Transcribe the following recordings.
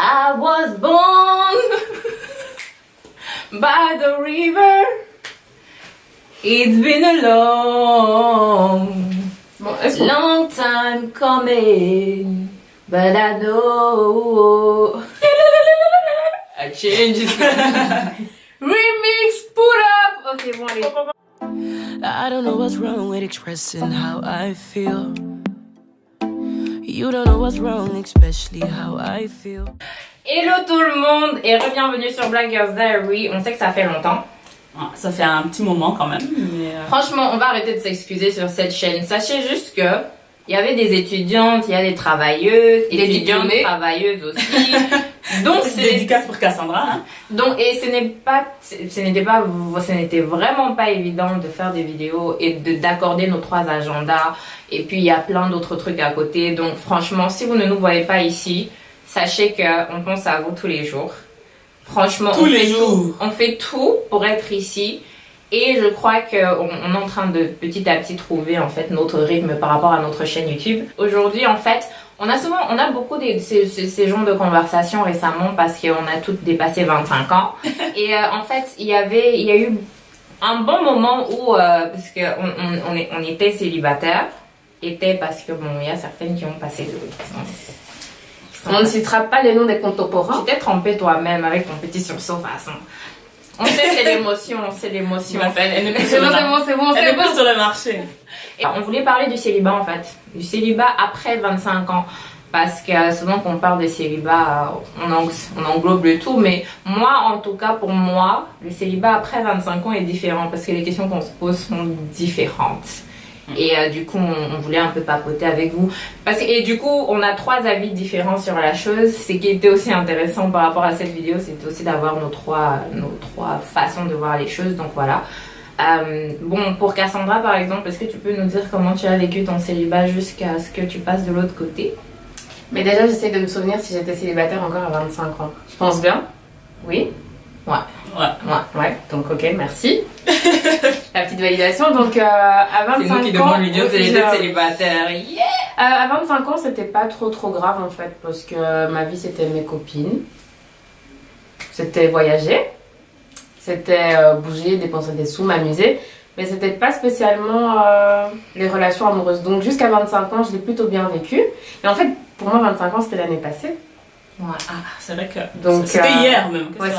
I was born by the river. It's been a long time coming, but I know a change is coming. Remix, put up. Ok, bon allez. I don't know what's wrong with expressing how I feel. You don't know what's wrong, especially how I feel. Hello tout le monde et bienvenue sur Black Girls Diary. On sait que ça fait longtemps. Ça fait un petit moment quand même. Mais Franchement, on va arrêter de s'excuser sur cette chaîne. Sachez juste que il y avait des étudiantes, il y a des travailleuses, des étudiantes, travailleuses aussi. Donc c'est dédicace pour Cassandra. Hein. Donc et ce n'était vraiment pas évident de faire des vidéos et d'accorder nos 3 agendas. Et puis il y a plein d'autres trucs à côté. Donc franchement, si vous ne nous voyez pas ici, sachez que on pense à vous tous les jours. Franchement, on fait tout pour être ici. Et je crois qu'on est en train de petit à petit trouver en fait notre rythme par rapport à notre chaîne YouTube. Aujourd'hui en fait, on a beaucoup de ces genres de conversations récemment parce qu'on a toutes dépassé 25 ans. Et en fait, il y a eu un bon moment où, parce qu'on était célibataires, parce que bon, il y a certaines qui ont passé on ne citera pas les noms des contemporains. Tu t'es trompé toi-même avec ton petit sursaut façon. On sait c'est l'émotion, Elle est plus sur le marché. Et on voulait parler du célibat en fait, du célibat après 25 ans. Parce que souvent quand on parle de célibat, on englobe le tout. Mais moi, en tout cas, pour moi, le célibat après 25 ans est différent. Parce que les questions qu'on se pose sont différentes. Et du coup, on voulait un peu papoter avec vous. Et du coup, on a 3 avis différents sur la chose. Ce qui était aussi intéressant par rapport à cette vidéo, c'était aussi d'avoir nos trois façons de voir les choses. Donc voilà. Bon, pour Cassandra, par exemple, est-ce que tu peux nous dire comment tu as vécu ton célibat jusqu'à ce que tu passes de l'autre côté? Mais déjà, j'essaie de me souvenir si j'étais célibataire encore à 25 ans. Je pense bien. Oui. Ouais. Donc, ok, merci. La petite validation. Donc, à 25 ans... C'est nous qui devons lui dire que j'étais célibataire. Yeah. À 25 ans, c'était pas trop grave en fait. Parce que ma vie, c'était mes copines. C'était voyager. C'était bouger, dépenser des sous, m'amuser. Mais c'était pas spécialement les relations amoureuses. Donc, jusqu'à 25 ans, je l'ai plutôt bien vécu. Et en fait, pour moi, 25 ans, c'était l'année passée. Ouais. Ah, c'est vrai que c'était hier même. Ouais,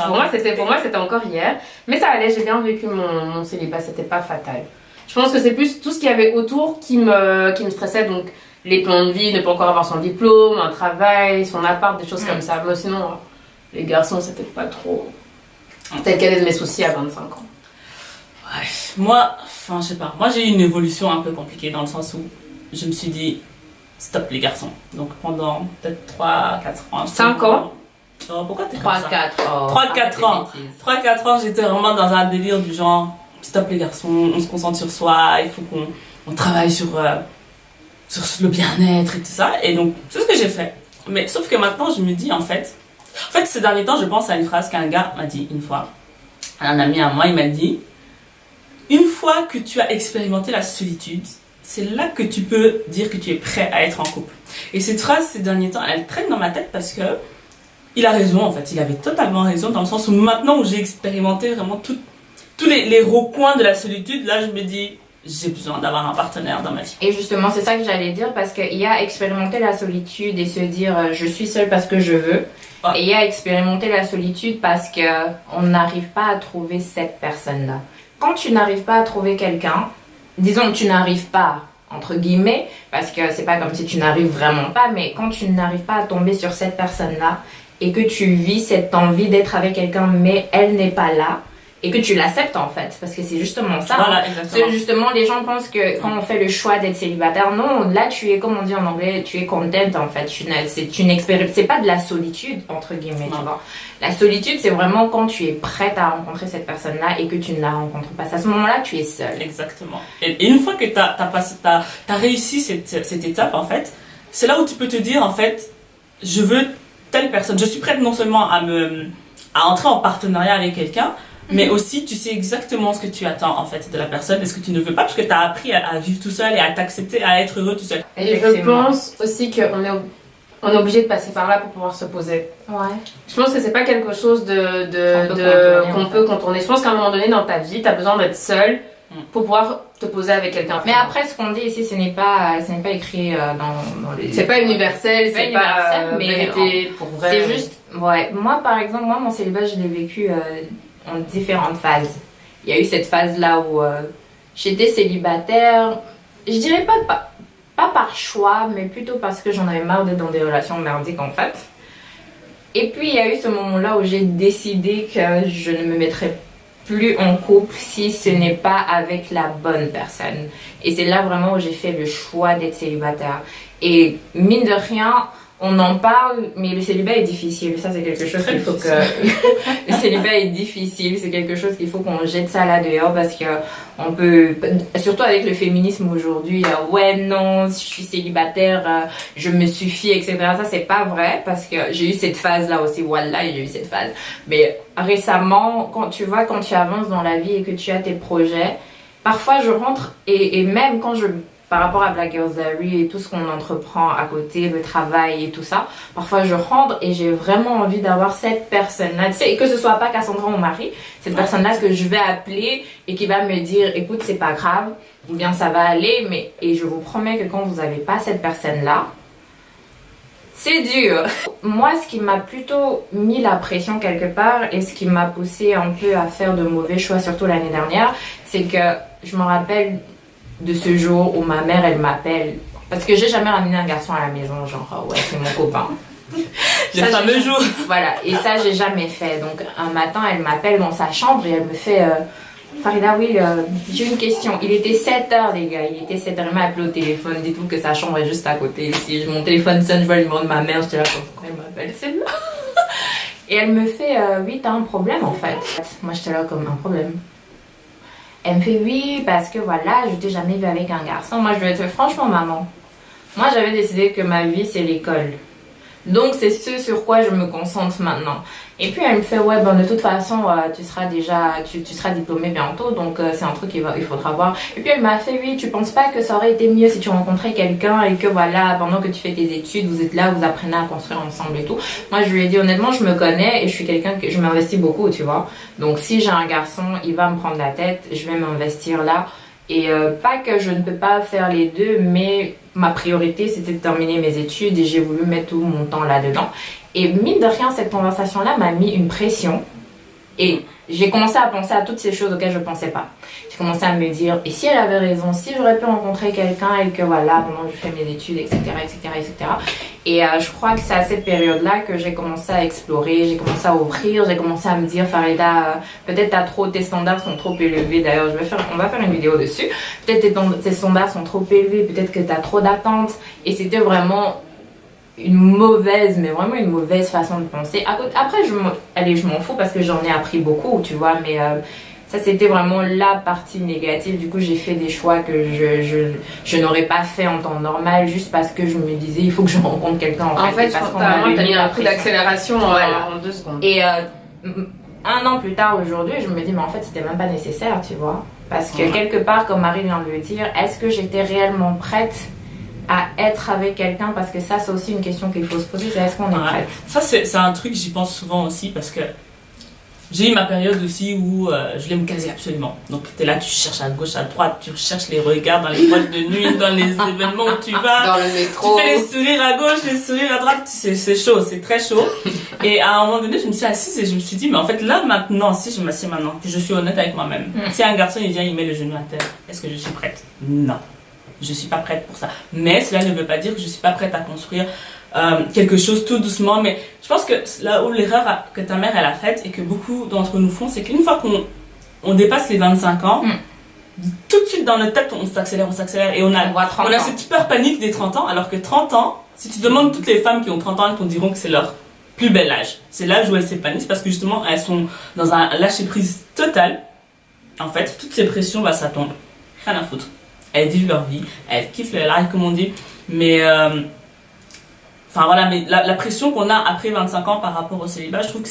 pour moi, c'était encore hier. Mais ça allait, j'ai bien vécu mon célibat, c'était pas fatal. Je pense que c'est plus tout ce qu'il y avait autour qui me stressait. Donc, les plans de vie, ne pas encore avoir son diplôme, un travail, son appart, des choses comme ça. Mais sinon, les garçons, c'était pas trop... Tel qu'elle est de mes soucis à 25 ans. Ouais. Moi, je sais pas. Moi, j'ai eu une évolution un peu compliquée dans le sens où je me suis dit... Stop les garçons. Donc pendant peut-être 3-4 ans. 5 ans. Oh, pourquoi t'es 3-4 ans 3-4 ans. 3-4 ans, j'étais vraiment dans un délire du genre stop les garçons, on se concentre sur soi, il faut qu'on travaille sur le bien-être et tout ça. Et donc, c'est ce que j'ai fait. Mais sauf que maintenant, je me dis en fait, ces derniers temps, je pense à une phrase qu'un gars m'a dit une fois. Un ami à moi, il m'a dit une fois que tu as expérimenté la solitude, c'est là que tu peux dire que tu es prêt à être en couple. Et cette phrase, ces derniers temps, elle traîne dans ma tête parce que il a raison en fait. Il avait totalement raison dans le sens où maintenant où j'ai expérimenté vraiment tous les recoins de la solitude, là je me dis j'ai besoin d'avoir un partenaire dans ma vie. Et justement, c'est ça que j'allais dire parce qu'il y a expérimenter la solitude et se dire je suis seule parce que je veux. Ouais. Et il y a expérimenter la solitude parce qu'on n'arrive pas à trouver cette personne-là. Quand tu n'arrives pas à trouver quelqu'un, disons que tu n'arrives pas, entre guillemets, parce que c'est pas comme si tu n'arrives vraiment pas, mais quand tu n'arrives pas à tomber sur cette personne-là et que tu vis cette envie d'être avec quelqu'un, mais elle n'est pas là, et que tu l'acceptes en fait, parce que c'est justement ça. Voilà, exactement. C'est justement, les gens pensent que quand on fait le choix d'être célibataire, non, là tu es, comme on dit en anglais, tu es content en fait. C'est pas de la solitude, entre guillemets, tu vois. La solitude, c'est vraiment quand tu es prête à rencontrer cette personne-là et que tu ne la rencontres pas. À ce moment-là, tu es seule. Exactement. Et une fois que tu as réussi cette étape, en fait, c'est là où tu peux te dire, en fait, je veux telle personne. Je suis prête non seulement à entrer en partenariat avec quelqu'un, mais aussi tu sais exactement ce que tu attends en fait de la personne et ce que tu ne veux pas, parce que tu as appris à vivre tout seul et à t'accepter, à être heureux tout seul. Et je pense aussi qu'on est on est obligé de passer par là pour pouvoir se poser. Ouais. Je pense que c'est pas quelque chose qu'on peut contourner. Je pense qu'à un moment donné dans ta vie, t'as besoin d'être seule pour pouvoir te poser avec quelqu'un. Mais après, ce qu'on dit ici, ce n'est pas écrit dans les... C'est pas universel, c'est pas mais vérité pour vrai. C'est juste... Ouais. Moi, par exemple, mon célibat, je l'ai vécu en différentes phases. Il y a eu cette phase-là où j'étais célibataire. Je dirais pas par choix, mais plutôt parce que j'en avais marre d'être dans des relations merdiques, en fait. Et puis, il y a eu ce moment-là où j'ai décidé que je ne me mettrais plus en couple si ce n'est pas avec la bonne personne. Et c'est là vraiment où j'ai fait le choix d'être célibataire. Et mine de rien, on en parle, mais le célibat est difficile. Ça, c'est quelque chose qu'il faut que... Le célibat est difficile. C'est quelque chose qu'il faut qu'on jette ça là dehors parce que on peut... Surtout avec le féminisme aujourd'hui, ouais, non, je suis célibataire, je me suffis, etc. Ça, c'est pas vrai parce que j'ai eu cette phase-là aussi. Voilà, j'ai eu cette phase. Mais récemment, quand tu avances dans la vie et que tu as tes projets, parfois je rentre et même quand par rapport à Black Girls Diary et tout ce qu'on entreprend à côté, le travail et tout ça, parfois je rentre et j'ai vraiment envie d'avoir cette personne-là, tu sais, et que ce soit pas Cassandra, mon mari, cette personne-là que je vais appeler et qui va me dire, écoute, c'est pas grave, ou bien ça va aller, et je vous promets que quand vous avez pas cette personne-là, c'est dur. Moi, ce qui m'a plutôt mis la pression quelque part et ce qui m'a poussé un peu à faire de mauvais choix, surtout l'année dernière, c'est que je me rappelle de ce jour où ma mère, elle m'appelle. Parce que j'ai jamais ramené un garçon à la maison, genre, ouais, c'est mon copain. Le fameux jour. Voilà, et ça, j'ai jamais fait. Donc, un matin, elle m'appelle dans sa chambre et elle me fait... Farida, oui, j'ai une question. Il était 7h, les gars. Il était 7h. Elle m'a appelé au téléphone. Dites-vous que sa chambre est juste à côté ici. Mon téléphone sonne, je vois le numéro de ma mère. J'étais là, pourquoi elle m'appelle celle-là? Et elle me fait, oui, t'as un problème en fait. Moi, j'étais là comme un problème. Elle me fait, oui, parce que voilà, je t'ai jamais vu avec un garçon. Moi, je lui ai dit, franchement, maman, moi, j'avais décidé que ma vie, c'est l'école. Donc, c'est ce sur quoi je me concentre maintenant. Et puis, elle me fait, ouais, ben, de toute façon, tu seras diplômée bientôt. Donc, c'est un truc il faudra voir. Et puis, elle m'a fait, oui, tu penses pas que ça aurait été mieux si tu rencontrais quelqu'un et que voilà, pendant que tu fais tes études, vous êtes là, vous apprenez à construire ensemble et tout. Moi, je lui ai dit, honnêtement, je me connais et je suis quelqu'un que je m'investis beaucoup, tu vois. Donc, si j'ai un garçon, il va me prendre la tête, je vais m'investir là. Et pas que je ne peux pas faire les deux, mais ma priorité, c'était de terminer mes études et j'ai voulu mettre tout mon temps là-dedans. Et mine de rien, cette conversation-là m'a mis une pression. Et j'ai commencé à penser à toutes ces choses auxquelles je ne pensais pas. J'ai commencé à me dire, et si elle avait raison, si j'aurais pu rencontrer quelqu'un et que voilà, pendant que je fais mes études, etc., etc., etc. Et je crois que c'est à cette période-là que j'ai commencé à explorer, j'ai commencé à ouvrir, j'ai commencé à me dire, Farida, peut-être tes standards sont trop élevés. D'ailleurs, on va faire une vidéo dessus. Peut-être tes standards sont trop élevés, peut-être que tu as trop d'attentes. Et c'était vraiment une mauvaise façon de penser. Après, je m'en fous parce que j'en ai appris beaucoup, tu vois, mais ça, c'était vraiment la partie négative. Du coup, j'ai fait des choix que je n'aurais pas fait en temps normal juste parce que je me disais, il faut que je rencontre quelqu'un en fait. Parce qu'on t'as mis un prix d'accélération en 2 secondes. Et 1 an plus tard, aujourd'hui, je me dis, mais en fait, c'était même pas nécessaire, tu vois. Parce que quelque part, comme Marie vient de le dire, est-ce que j'étais réellement prête à être avec quelqu'un? Parce que ça, c'est aussi une question qu'il faut se poser, c'est est-ce qu'on est prête? Ça, c'est un truc, j'y pense souvent aussi, parce que j'ai eu ma période aussi où je voulais me caser absolument. Donc, t'es là, tu cherches à gauche, à droite, tu cherches les regards dans les boîtes de nuit, dans les événements où tu vas. Dans le métro. Tu fais les sourires à gauche, les sourires à droite, c'est chaud, c'est très chaud. Et à un moment donné, je me suis assise et je me suis dit, mais en fait, là, maintenant, si je m'assieds maintenant, que je suis honnête avec moi-même, si un garçon, il vient, il met le genou à terre, est-ce que je suis prête? Non. Je suis pas prête pour ça. Mais cela ne veut pas dire que je suis pas prête à construire quelque chose tout doucement. Mais je pense que là où l'erreur que ta mère elle a faite et que beaucoup d'entre nous font, c'est qu'une fois qu'on dépasse les 25 ans, tout de suite dans notre tête, on s'accélère et on a cette peur panique des 30 ans. Alors que 30 ans, si tu demandes toutes les femmes qui ont 30 ans, elles te diront que c'est leur plus bel âge. C'est l'âge où elles s'épanouissent parce que justement, elles sont dans un lâcher-prise total. En fait, toutes ces pressions, ça tombe. Rien à foutre. Elles vivent leur vie, elles kiffent leur life comme on dit, mais mais la pression qu'on a après 25 ans par rapport au célibat, je trouve que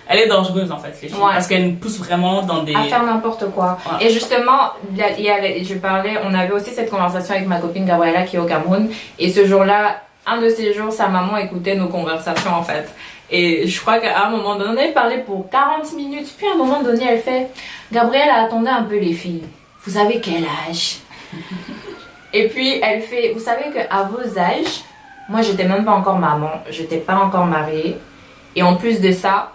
elle est dangereuse en fait, les filles, parce qu'elle nous pousse vraiment dans des... à faire n'importe quoi. Ouais. Et justement, on avait aussi cette conversation avec ma copine Gabriela qui est au Cameroun, et ce jour-là, un de ces jours, sa maman écoutait nos conversations en fait. Et je crois qu'à un moment donné, elle parlait pour 40 minutes. Puis à un moment donné, elle fait Gabrielle, attendez un peu les filles. Vous avez quel âge? Et puis elle fait, vous savez qu'à vos âges, moi j'étais même pas encore maman, j'étais pas encore mariée. Et en plus de ça,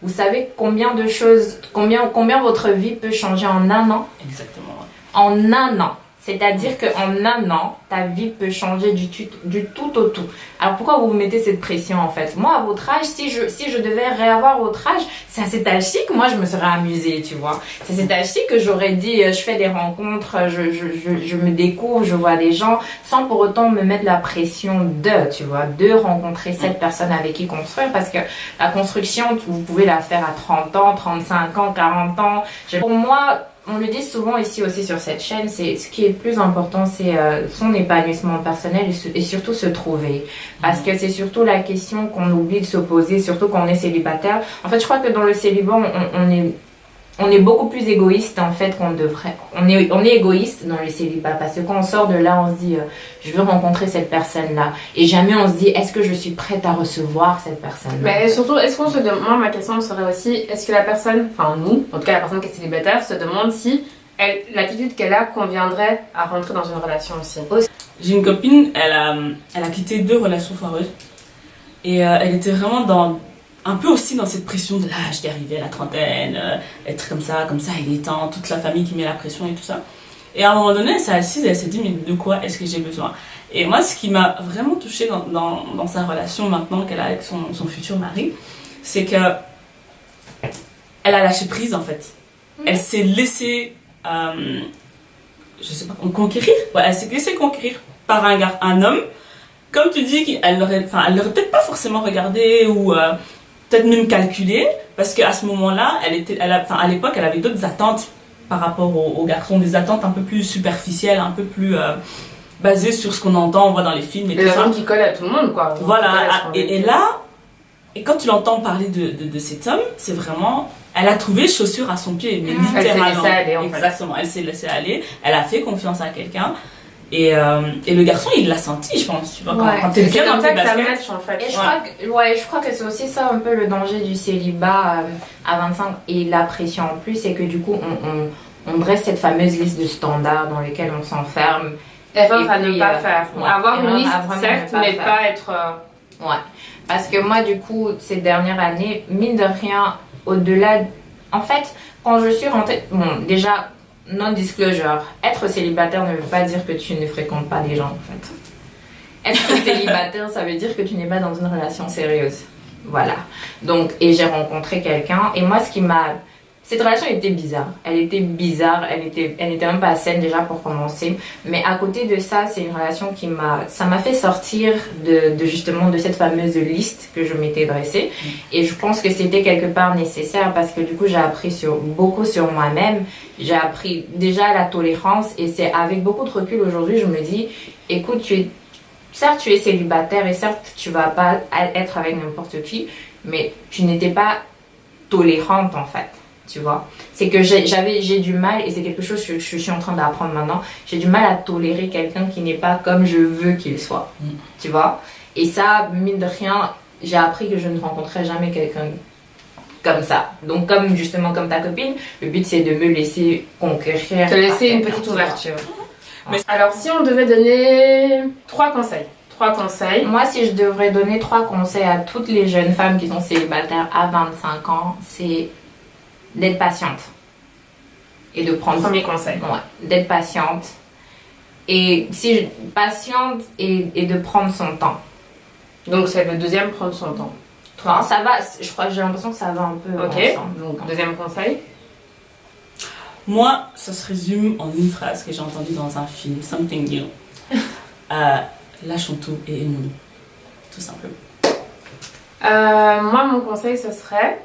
vous savez combien de choses, combien votre vie peut changer en un an? Exactement. En un an. C'est-à-dire qu'en un an, ta vie peut changer du tout au tout. Alors pourquoi vous vous mettez cette pression en fait? Moi, à votre âge, si je devais réavoir votre âge, c'est à cet âge-ci que moi je me serais amusée, tu vois. C'est à cet âge-ci que j'aurais dit, je fais des rencontres, je me découvre, je vois des gens, sans pour autant me mettre la pression de rencontrer cette personne avec qui construire. Parce que la construction, vous pouvez la faire à 30 ans, 35 ans, 40 ans. Pour moi, on le dit souvent ici aussi sur cette chaîne, c'est ce qui est le plus important, c'est son épanouissement personnel et surtout se trouver. Parce que c'est surtout la question qu'on oublie de se poser, surtout quand on est célibataire. En fait, je crois que dans le célibat, on est beaucoup plus égoïste en fait qu'on devrait. On est égoïste dans le célibat parce que quand on sort de là, on se dit je veux rencontrer cette personne-là. Et jamais on se dit est-ce que je suis prête à recevoir cette personne-là. Mais surtout, est-ce qu'on se demande, moi ma question serait aussi, est-ce que la personne, enfin nous, en tout cas la personne qui est célibataire, se demande si l'attitude qu'elle a conviendrait à rentrer dans une relation aussi. J'ai une copine, elle a quitté 2 relations foireuses. Et elle était vraiment un peu aussi dans cette pression de l'âge qui arrivait à la trentaine, être comme ça, il est temps, toute la famille qui met la pression et tout ça. Et à un moment donné, elle s'est assise et elle s'est dit, mais de quoi est-ce que j'ai besoin? Et moi, ce qui m'a vraiment touchée dans sa relation maintenant qu'elle a avec son futur mari, c'est que elle a lâché prise en fait. Elle s'est laissée, je sais pas, conquérir. Ouais, elle s'est laissée conquérir par un homme. Comme tu dis, elle l'aurait peut-être pas forcément regardé ou peut-être même calculé, parce qu'à ce moment-là, à l'époque, elle avait d'autres attentes par rapport aux garçons, des attentes un peu plus superficielles, un peu plus basées sur ce qu'on entend, on voit dans les films et tout ça. Des gens qui collent à tout le monde, quoi. Voilà, et là, et quand tu l'entends parler de cet homme, c'est vraiment, elle a trouvé chaussure à son pied, mais littéralement. Elle s'est laissée aller, en fait. Exactement, elle s'est laissée aller, elle a fait confiance à quelqu'un. Et le garçon, il l'a senti, je pense. Tu vois, quand t'es bien dans tes baskets. En fait. Et je crois que c'est aussi ça un peu le danger du célibat à 25 et la pression en plus, c'est que du coup, on dresse cette fameuse liste de standards dans lesquels on s'enferme. Erreur à ne pas faire. Ouais, avoir une liste, certes, mais pas être... Ouais, parce que moi, du coup, ces dernières années, mine de rien, au-delà... En fait, quand je suis rentrée... Bon, déjà... Non-disclosure. Être célibataire ne veut pas dire que tu ne fréquentes pas des gens, en fait. Être célibataire, ça veut dire que tu n'es pas dans une relation sérieuse. Voilà. Donc, et j'ai rencontré quelqu'un. Et moi, cette relation était bizarre. Elle était bizarre. Elle était même pas saine déjà pour commencer. Mais à côté de ça, c'est une relation ça m'a fait sortir justement de cette fameuse liste que je m'étais dressée. Et je pense que c'était quelque part nécessaire parce que du coup, j'ai appris beaucoup sur moi-même. J'ai appris déjà la tolérance et c'est avec beaucoup de recul aujourd'hui, je me dis, écoute, certes tu es célibataire et certes tu vas pas être avec n'importe qui, mais tu n'étais pas tolérante en fait. Tu vois, c'est que j'ai du mal, et c'est quelque chose que je suis en train d'apprendre maintenant, j'ai du mal à tolérer quelqu'un qui n'est pas comme je veux qu'il soit, tu vois. Et ça, mine de rien, j'ai appris que je ne rencontrerai jamais quelqu'un comme ça. Donc justement comme ta copine, le but c'est de me laisser conquérir. Te laisser une petite ouverture. Mais alors si on devait donner 3 conseils. Moi, si je devrais donner 3 conseils à toutes les jeunes femmes qui sont célibataires à 25 ans, c'est d'être patiente et de prendre... Premier conseil. Ouais, d'être patiente et de prendre son temps. Donc c'est le deuxième, prendre son temps. Toi, ça va, je crois que j'ai l'impression que ça va un peu ensemble. Donc deuxième conseil. Moi, ça se résume en une phrase que j'ai entendue dans un film, Something New. Lâchons tout et aimons-nous, tout simplement. Moi, mon conseil, ce serait,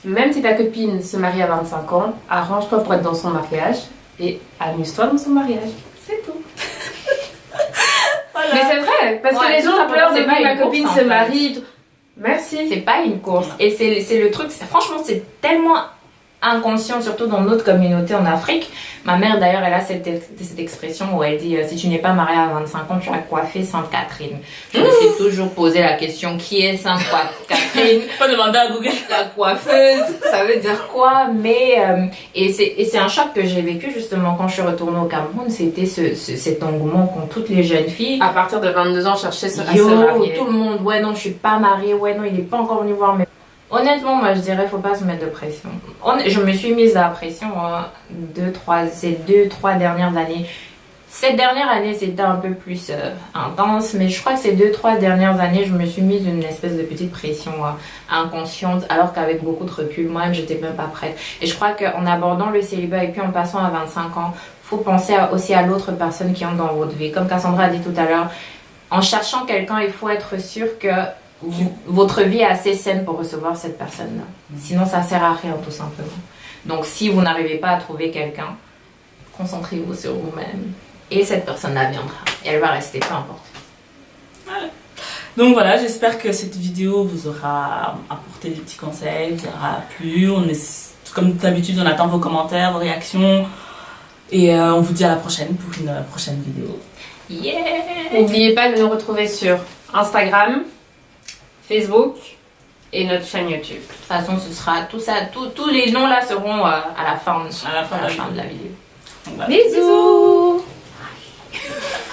même si ta copine se marie à 25 ans, arrange-toi pour être dans son mariage et amuse-toi dans son mariage. C'est tout. Voilà. Mais c'est vrai, parce que les gens ont peur de voir ma copine se marie. Merci. C'est pas une course. Et c'est le truc, franchement, c'est tellement inconscient, surtout dans notre communauté en Afrique. Ma mère d'ailleurs, elle a cette expression où elle dit si tu n'es pas mariée à 25 ans, tu as coiffé Sainte Catherine. Je me suis toujours posé la question, qui est Sainte Catherine? Faut demander à Google. La coiffeuse, ça veut dire quoi? Mais et c'est un choc que j'ai vécu justement quand je suis retournée au Cameroun. C'était cet engouement qu'ont toutes les jeunes filles. À partir de 22 ans, chercher à se Yo, marier. tout le monde, ouais non, je suis pas mariée, ouais non, il est pas encore venu voir mes... Honnêtement, moi je dirais, faut pas se mettre de pression. Je me suis mise à la pression ces 2-3 dernières années. Cette dernière année, c'était un peu plus intense, mais je crois que ces 2-3 dernières années, je me suis mise une espèce de petite pression inconsciente, alors qu'avec beaucoup de recul, moi-même, j'étais même pas prête. Et je crois qu'en abordant le célibat et puis en passant à 25 ans, faut penser aussi à l'autre personne qui entre dans votre vie. Comme Cassandra a dit tout à l'heure, en cherchant quelqu'un, il faut être sûr que votre vie est assez saine pour recevoir cette personne-là. Sinon, ça sert à rien, tout simplement. Donc, si vous n'arrivez pas à trouver quelqu'un, concentrez-vous sur vous-même. Et cette personne-là viendra. Et elle va rester, peu importe. Ouais. Donc voilà, j'espère que cette vidéo vous aura apporté des petits conseils, vous aura plu. Comme d'habitude, on attend vos commentaires, vos réactions. Et on vous dit à la prochaine pour une prochaine vidéo. Yeah! N'oubliez pas de nous retrouver sur Instagram, Facebook et notre chaîne YouTube. De toute façon, ce sera tout ça, tous les noms là seront à la fin, À la fin de la vidéo. Donc, voilà. Bisous.